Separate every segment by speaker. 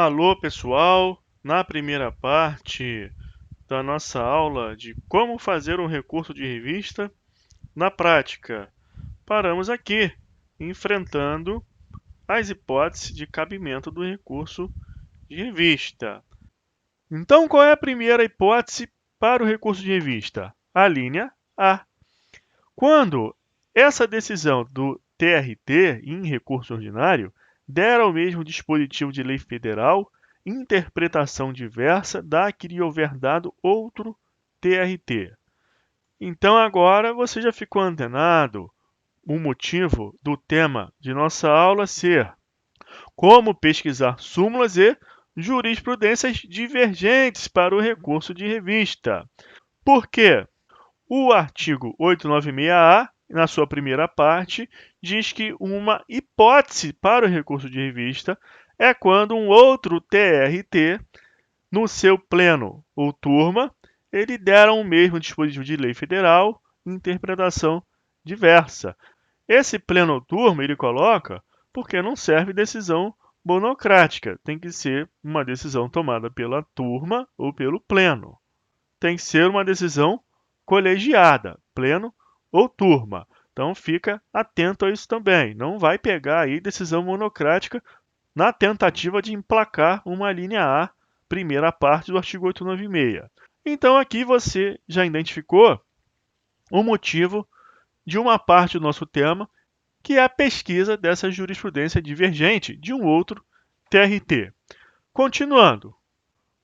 Speaker 1: Alô, pessoal! Na primeira parte da nossa aula de como fazer um recurso de revista na prática, paramos aqui, enfrentando as hipóteses de cabimento do recurso de revista. Então, qual é a primeira hipótese para o recurso de revista? A linha A. Quando essa decisão do TRT em recurso ordinário der ao mesmo dispositivo de lei federal interpretação diversa da que lhe houver dado outro TRT. Então agora você já ficou antenado o motivo do tema de nossa aula ser como pesquisar súmulas e jurisprudências divergentes para o recurso de revista. Por quê? O artigo 896-A, na sua primeira parte, diz que uma hipótese para o recurso de revista é quando um outro TRT, no seu pleno ou turma, ele der o mesmo dispositivo de lei federal, interpretação diversa. Esse pleno ou turma ele coloca porque não serve decisão monocrática, tem que ser uma decisão tomada pela turma ou pelo pleno. Tem que ser uma decisão colegiada, pleno ou turma. Então fica atento a isso também. Não vai pegar aí decisão monocrática na tentativa de emplacar uma linha A, primeira parte do artigo 896. Então aqui você já identificou o motivo de uma parte do nosso tema, que é a pesquisa dessa jurisprudência divergente de um outro TRT. Continuando,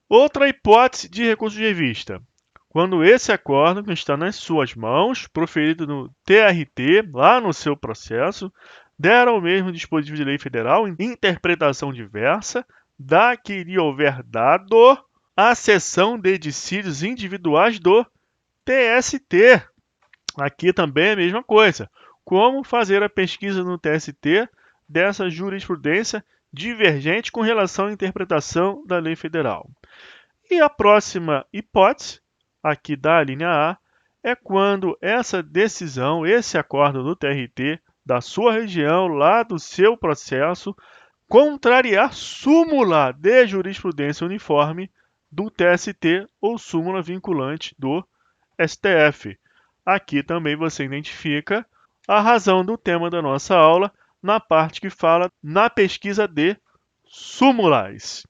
Speaker 1: outra hipótese de recurso de revista. Quando esse acórdão que está nas suas mãos, proferido no TRT, lá no seu processo, der ao mesmo dispositivo de lei federal interpretação diversa da que lhe houver dado a seção de dissídios individuais do TST. Aqui também é a mesma coisa. Como fazer a pesquisa no TST dessa jurisprudência divergente com relação à interpretação da lei federal. E a próxima hipótese, aqui da linha A, é quando essa decisão, esse acórdão do TRT, da sua região, lá do seu processo, contrariar súmula de jurisprudência uniforme do TST ou súmula vinculante do STF. Aqui também você identifica a razão do tema da nossa aula na parte que fala na pesquisa de súmulas.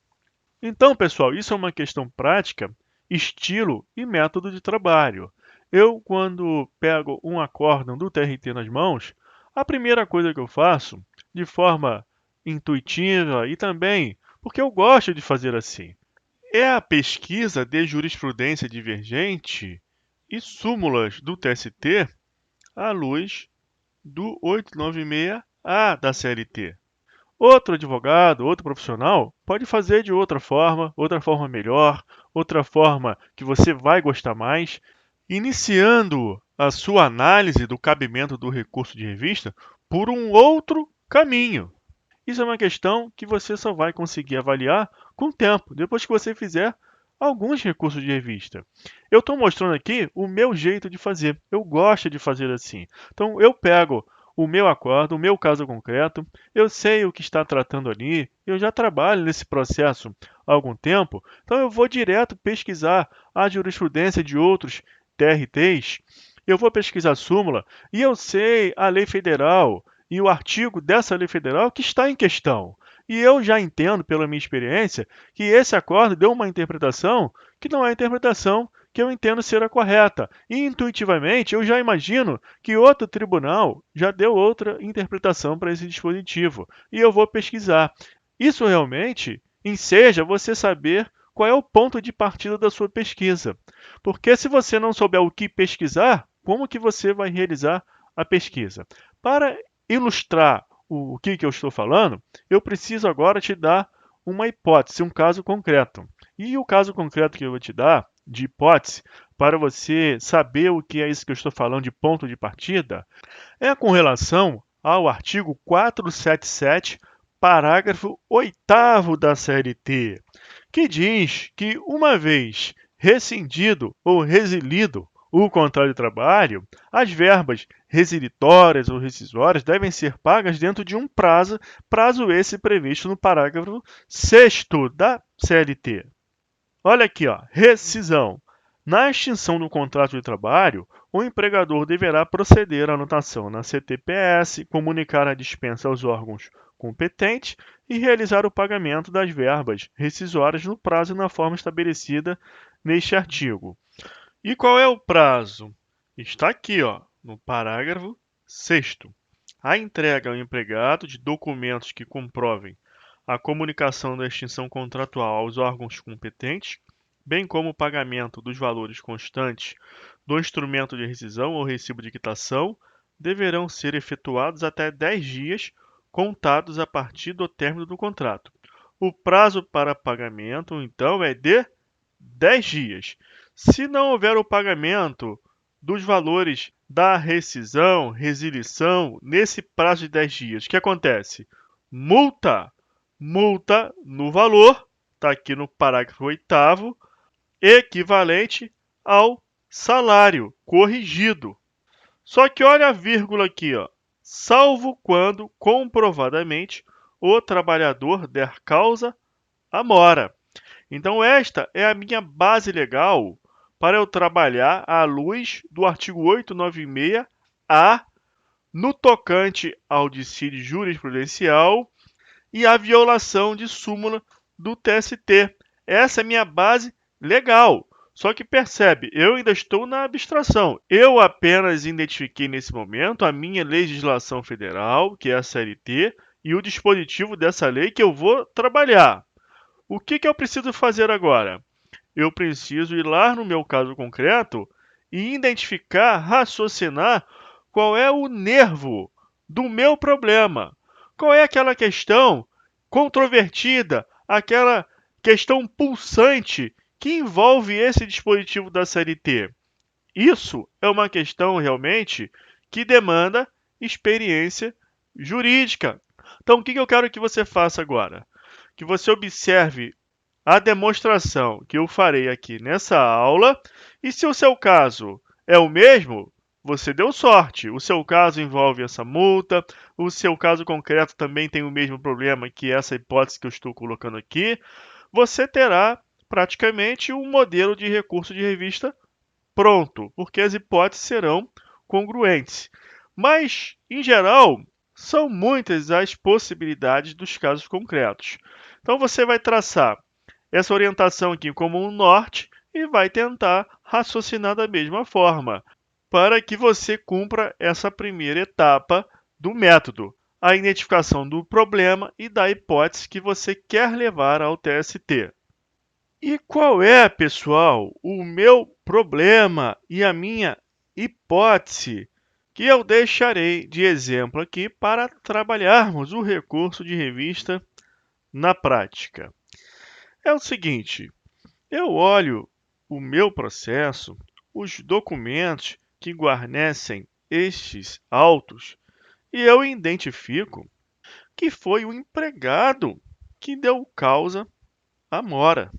Speaker 1: Então, pessoal, isso é uma questão prática, estilo e método de trabalho. Eu, quando pego um acórdão do TRT nas mãos, a primeira coisa que eu faço, de forma intuitiva e também porque eu gosto de fazer assim, é a pesquisa de jurisprudência divergente e súmulas do TST à luz do 896-A da CLT. Outro advogado, outro profissional, pode fazer de outra forma melhor, outra forma que você vai gostar mais, iniciando a sua análise do cabimento do recurso de revista por um outro caminho. Isso é uma questão que você só vai conseguir avaliar com o tempo, depois que você fizer alguns recursos de revista. Eu estou mostrando aqui o meu jeito de fazer. Eu gosto de fazer assim. Então, eu pego o meu acordo, o meu caso concreto, eu sei o que está tratando ali, eu já trabalho nesse processo há algum tempo, então eu vou direto pesquisar a jurisprudência de outros TRTs, eu vou pesquisar a súmula e eu sei a lei federal e o artigo dessa lei federal que está em questão. E eu já entendo, pela minha experiência, que esse acordo deu uma interpretação que não é a interpretação que eu entendo ser a correta. E, intuitivamente, eu já imagino que outro tribunal já deu outra interpretação para esse dispositivo. E eu vou pesquisar. Isso realmente enseja você saber qual é o ponto de partida da sua pesquisa. Porque se você não souber o que pesquisar, como que você vai realizar a pesquisa? Para ilustrar o que eu estou falando, eu preciso agora te dar uma hipótese, um caso concreto. E o caso concreto que eu vou te dar, de hipótese, para você saber o que é isso que eu estou falando de ponto de partida, é com relação ao artigo 477, parágrafo 8º da CLT, que diz que uma vez rescindido ou resilido o contrato de trabalho, as verbas resilitórias ou rescisórias devem ser pagas dentro de um prazo esse previsto no parágrafo 6º da CLT. Olha aqui, ó, rescisão. Na extinção do contrato de trabalho, o empregador deverá proceder à anotação na CTPS, comunicar a dispensa aos órgãos competentes e realizar o pagamento das verbas rescisórias no prazo e na forma estabelecida neste artigo. E qual é o prazo? Está aqui, ó, no parágrafo 6º. A entrega ao empregado de documentos que comprovem a comunicação da extinção contratual aos órgãos competentes, bem como o pagamento dos valores constantes do instrumento de rescisão ou recibo de quitação, deverão ser efetuados até 10 dias contados a partir do término do contrato. O prazo para pagamento, então, é de 10 dias. Se não houver o pagamento dos valores da rescisão, resilição, nesse prazo de 10 dias, o que acontece? Multa. Multa no valor, está aqui no parágrafo 8º, equivalente ao salário corrigido. Só que olha a vírgula aqui, ó. Salvo quando comprovadamente o trabalhador der causa à mora. Então, esta é a minha base legal para eu trabalhar à luz do artigo 896-A no tocante ao dissídio jurisprudencial e à violação de súmula do TST. Essa é a minha base legal. Só que percebe, eu ainda estou na abstração. Eu apenas identifiquei nesse momento a minha legislação federal, que é a CLT, e o dispositivo dessa lei que eu vou trabalhar. O que eu preciso fazer agora? Eu preciso ir lá no meu caso concreto e identificar, raciocinar qual é o nervo do meu problema. Qual é aquela questão controvertida, aquela questão pulsante que envolve esse dispositivo da CLT. Isso é uma questão realmente que demanda experiência jurídica. Então, o que eu quero que você faça agora? Que você observe a demonstração que eu farei aqui nessa aula, e se o seu caso é o mesmo, você deu sorte. O seu caso envolve essa multa, o seu caso concreto também tem o mesmo problema que essa hipótese que eu estou colocando aqui. Você terá praticamente um modelo de recurso de revista pronto, porque as hipóteses serão congruentes. Mas, em geral, são muitas as possibilidades dos casos concretos. Então, você vai traçar essa orientação aqui como um norte e vai tentar raciocinar da mesma forma, para que você cumpra essa primeira etapa do método, a identificação do problema e da hipótese que você quer levar ao TST. E qual é, pessoal, o meu problema e a minha hipótese que eu deixarei de exemplo aqui para trabalharmos o recurso de revista na prática? É o seguinte, eu olho o meu processo, os documentos que guarnecem estes autos, e eu identifico que foi o empregado que deu causa à mora.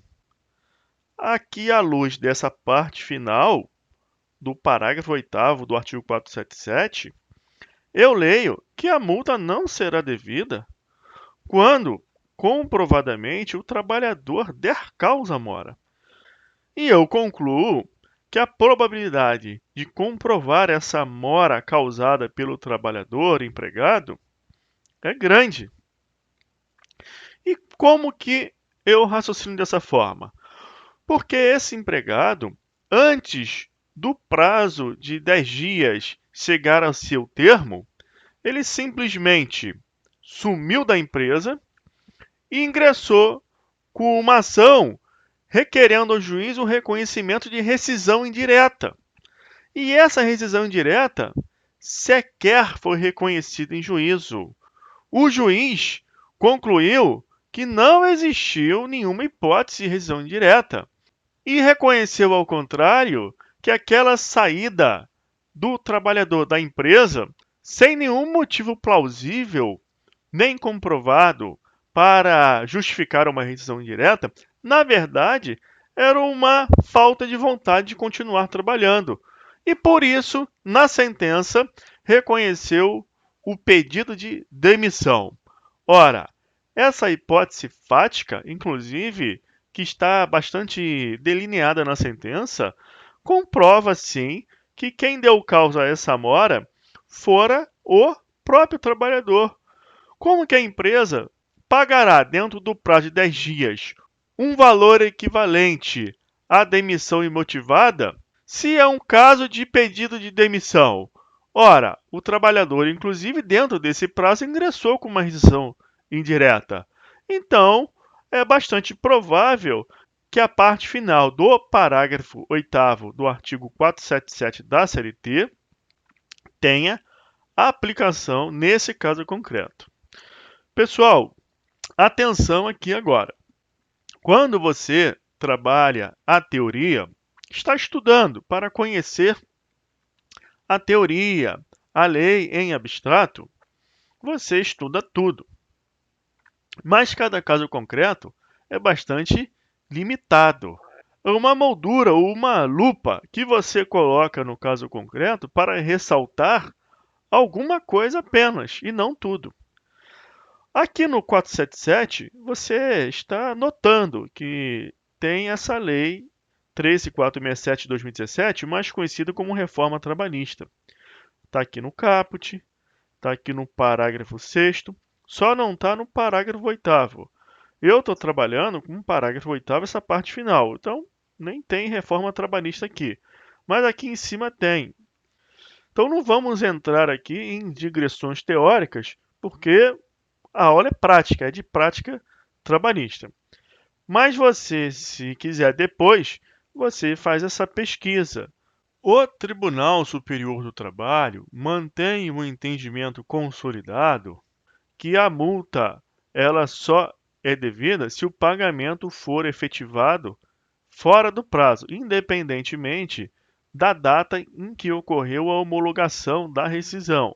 Speaker 1: Aqui, à luz dessa parte final do parágrafo 8º do artigo 477, eu leio que a multa não será devida quando comprovadamente o trabalhador der causa à mora. E eu concluo que a probabilidade de comprovar essa mora causada pelo trabalhador empregado é grande. E como que eu raciocino dessa forma? Porque esse empregado, antes do prazo de 10 dias chegar ao seu termo, ele simplesmente sumiu da empresa e ingressou com uma ação requerendo ao juiz o reconhecimento de rescisão indireta. E essa rescisão indireta sequer foi reconhecida em juízo. O juiz concluiu que não existiu nenhuma hipótese de rescisão indireta e reconheceu, ao contrário, que aquela saída do trabalhador da empresa, sem nenhum motivo plausível nem comprovado para justificar uma rescisão indireta, na verdade, era uma falta de vontade de continuar trabalhando. e, por isso, na sentença, reconheceu o pedido de demissão. Ora, essa hipótese fática, inclusive, que está bastante delineada na sentença, comprova, sim, que quem deu causa a essa mora fora o próprio trabalhador. Como que a empresa pagará, dentro do prazo de 10 dias, um valor equivalente à demissão imotivada, se é um caso de pedido de demissão? Ora, o trabalhador, inclusive dentro desse prazo, ingressou com uma rescisão indireta. Então, é bastante provável que a parte final do parágrafo 8º do artigo 477 da CLT tenha aplicação nesse caso concreto. Pessoal, atenção aqui agora. Quando você trabalha a teoria, está estudando para conhecer a teoria, a lei em abstrato, você estuda tudo. Mas cada caso concreto é bastante limitado. Uma moldura ou uma lupa que você coloca no caso concreto para ressaltar alguma coisa apenas, e não tudo. Aqui no 477, você está notando que tem essa lei 13467 de 2017, mais conhecida como reforma trabalhista. Está aqui no caput, está aqui no parágrafo 6º, só não está no parágrafo 8º. Eu estou trabalhando com o parágrafo 8º, essa parte final, então nem tem reforma trabalhista aqui. Mas aqui em cima tem. Então não vamos entrar aqui em digressões teóricas, porque a aula é prática, é de prática trabalhista. Mas você, se quiser depois, você faz essa pesquisa. O Tribunal Superior do Trabalho mantém um entendimento consolidado que a multa ela só é devida se o pagamento for efetivado fora do prazo, independentemente da data em que ocorreu a homologação da rescisão.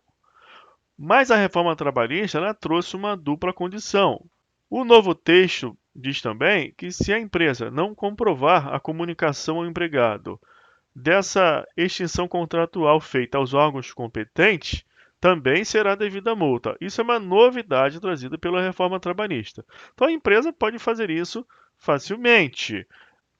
Speaker 1: Mas a reforma trabalhista ela trouxe uma dupla condição. O novo texto diz também que se a empresa não comprovar a comunicação ao empregado dessa extinção contratual feita aos órgãos competentes, também será devida multa. Isso é uma novidade trazida pela reforma trabalhista. Então a empresa pode fazer isso facilmente.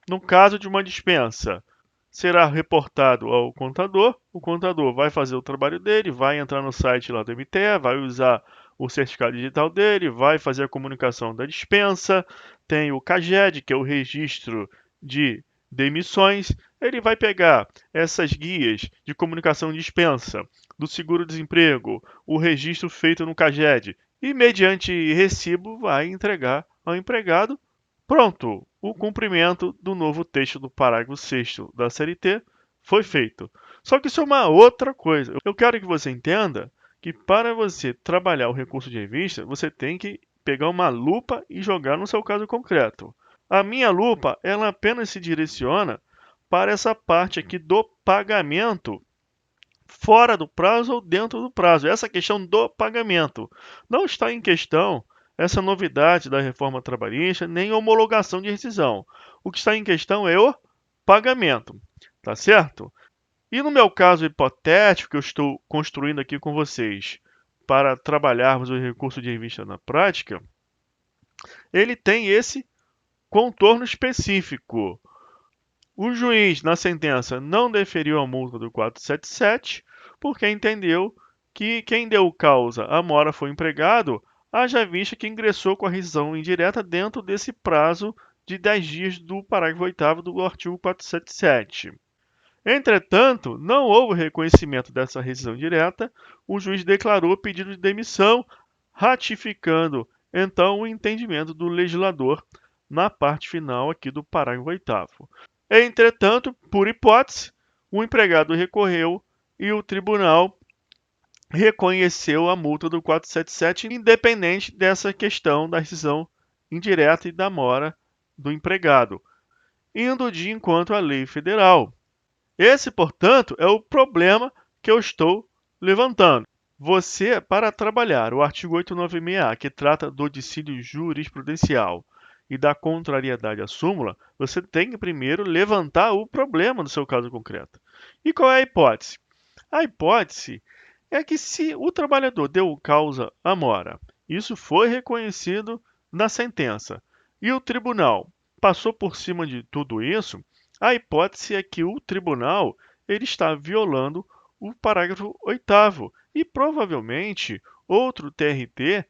Speaker 1: No caso de uma dispensa, será reportado ao contador, o contador vai fazer o trabalho dele, vai entrar no site lá do MTE, vai usar o certificado digital dele, vai fazer a comunicação da dispensa, tem o CAGED, que é o registro de demissões, ele vai pegar essas guias de comunicação de dispensa, do seguro-desemprego, o registro feito no CAGED, e mediante recibo vai entregar ao empregado. Pronto, o cumprimento do novo texto do parágrafo 6º da CLT foi feito. Só que isso é uma outra coisa. Eu quero que você entenda que para você trabalhar o recurso de revista, você tem que pegar uma lupa e jogar no seu caso concreto. A minha lupa, ela apenas se direciona para essa parte aqui do pagamento fora do prazo ou dentro do prazo. Essa questão do pagamento não está em questão essa novidade da reforma trabalhista, nem homologação de rescisão. O que está em questão é o pagamento, tá certo? E no meu caso hipotético que eu estou construindo aqui com vocês para trabalharmos o recurso de revista na prática, ele tem esse contorno específico. O juiz, na sentença, não deferiu a multa do 477 porque entendeu que quem deu causa à mora foi o empregado, haja vista que ingressou com a rescisão indireta dentro desse prazo de 10 dias do parágrafo 8º do artigo 477. Entretanto, não houve reconhecimento dessa rescisão direta, o juiz declarou pedido de demissão, ratificando então o entendimento do legislador na parte final aqui do parágrafo 8º. Entretanto, por hipótese, o empregado recorreu e o tribunal reconheceu a multa do 477, independente dessa questão da rescisão indireta e da mora do empregado, indo de encontro à lei federal. Esse, portanto, é o problema que eu estou levantando. Você, para trabalhar o artigo 896A, que trata do dissídio jurisprudencial e da contrariedade à súmula, você tem que primeiro levantar o problema do seu caso concreto. E qual é a hipótese? A hipótese é que se o trabalhador deu causa à mora, isso foi reconhecido na sentença, e o tribunal passou por cima de tudo isso, a hipótese é que o tribunal ele está violando o parágrafo 8º e provavelmente outro TRT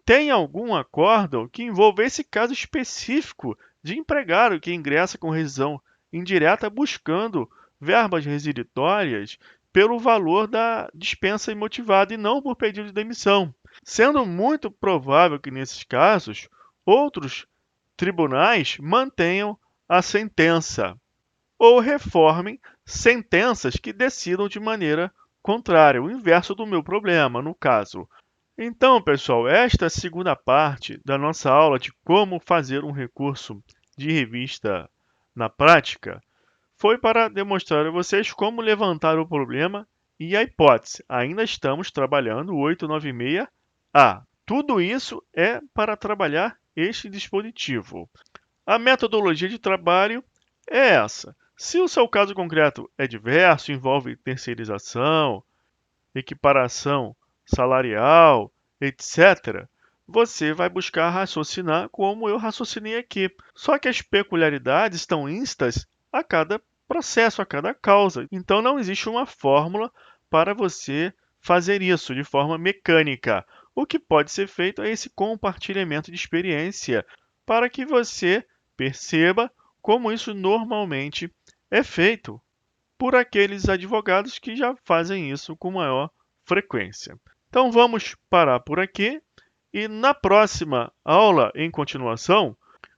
Speaker 1: tem algum acórdão que envolva esse caso específico de empregado que ingressa com rescisão indireta buscando verbas resilitórias pelo valor da dispensa imotivada e não por pedido de demissão, sendo muito provável que, nesses casos, outros tribunais mantenham a sentença ou reformem sentenças que decidam de maneira contrária, o inverso do meu problema, no caso. Então, pessoal, esta é a segunda parte da nossa aula de como fazer um recurso de revista na prática foi para demonstrar a vocês como levantar o problema e a hipótese. Ainda estamos trabalhando o 896A. Tudo isso é para trabalhar este dispositivo. A metodologia de trabalho é essa. Se o seu caso concreto é diverso, envolve terceirização, equiparação salarial, etc., você vai buscar raciocinar como eu raciocinei aqui. Só que as peculiaridades estão instas a cada processo, a cada causa. Então, não existe uma fórmula para você fazer isso de forma mecânica. O que pode ser feito é esse compartilhamento de experiência para que você perceba como isso normalmente é feito por aqueles advogados que já fazem isso com maior frequência. Então vamos parar por aqui e na próxima aula, em continuação,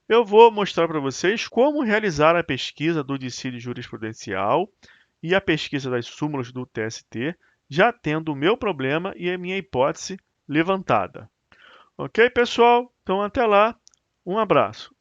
Speaker 1: eu vou mostrar para vocês como realizar a pesquisa do dissídio jurisprudencial e a pesquisa das súmulas do TST, já tendo o meu problema e a minha hipótese levantada. Ok, pessoal? Então até lá, um abraço.